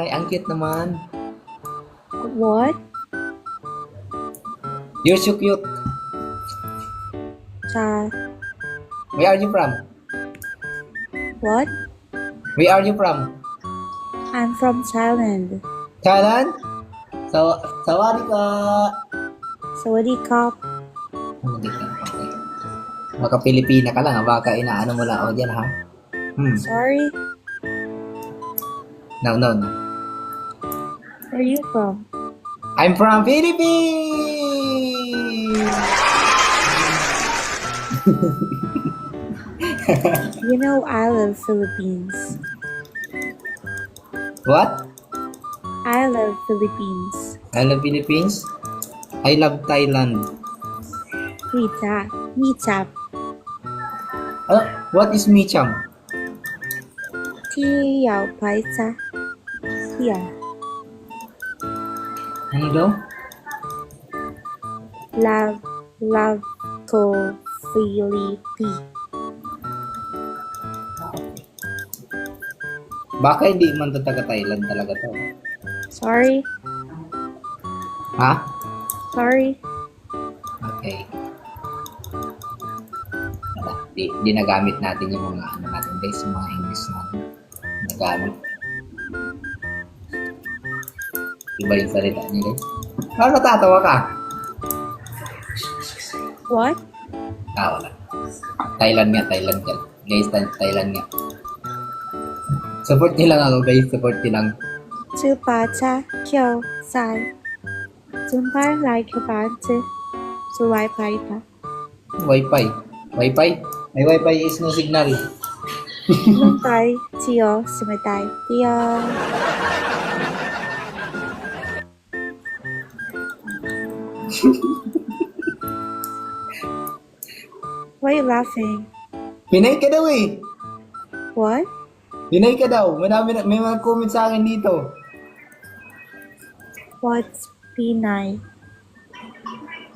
Ang cute naman. What? You're so cute. Cha. Where are you from? What? Where are you from? I'm from Thailand. Thailand? So, sawadika. Sawadee-krap. Hindi ka. Okay. Baka Pilipina ka lang ha. Baka inaano mo lang ako dyan ha. Sorry. No, no, no. Where are you from? I'm from Philippines! You know I love Philippines. What? I love Philippines. I love Philippines. I love Thailand. Meet up. What is Micham? ที่要拍照 Here. Ano daw? Love to Philippines. Baka hindi man to taga Thailand talaga to. Sorry. Ha? Sorry. Okay. Wala. Di nagamit natin yung mga ano natin guys, yung mga English natin. Nagamit. Iba yung salita niya guys. Ano natatawa ka? What? Wala. Thailand nga. Guys, Thailand nga. Support niyo lang ako guys, support niyo lang. 猪八戒跳伞，准备来个板子，就来拍吧。 Wi-Fi. Wi-Fi? May Wi-Fi is no signal. 能带只有什么带的呀？ Why you laughing? Pinay ka daw eh. What? Pinay ka daw. May mga comment sa akin dito. What's Pinay?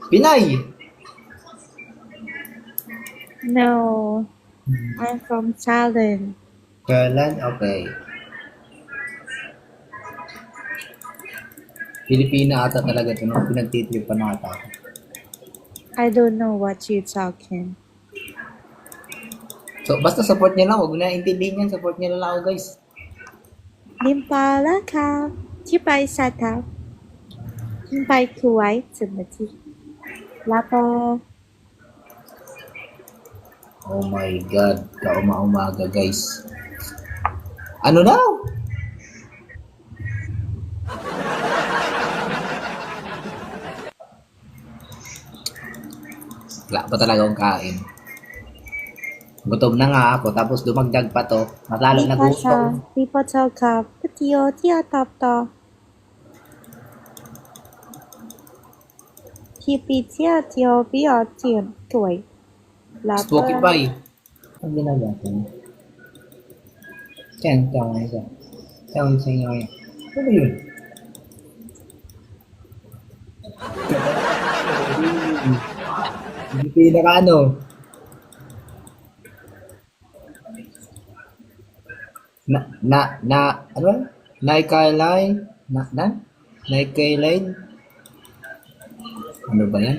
Pinay! No, I'm from Thailand. Thailand? Okay. Pilipina ata talaga ito. Nung pinagtitripan na ata ako. I don't know what you're talking. So, basta support niya lang. Huwag na intindihin yan. Support niya lang ako guys. 淋巴了卡，去白沙滩，明白苦爱怎么记？拉巴。 Oh my God. Kauma-umaga guys. Ano daw? Wala pa talaga akong kain. Gutom na nga ako, tapos dumagdag pa to. Mas lalo na gusto. 你不照卡，不提哦，第二答答。ที่ปีเที่ยวเที่ยวปีออเทียนสวยลา Spotify. Ang ginagawa ko. Diyan, tama isa. Tama isa nga yan. Ano ba yun? Hindi pinaka ano. Ano ba? Naikailay? Naikailay? Ano ba yan?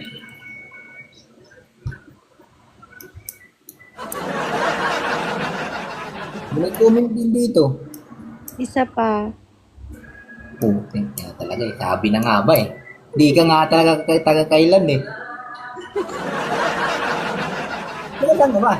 May comment din dito. isa pa. Puting niya talaga eh. Sabi na nga ba eh. Di ka nga talaga taga-kailan eh. Talagang ka ba?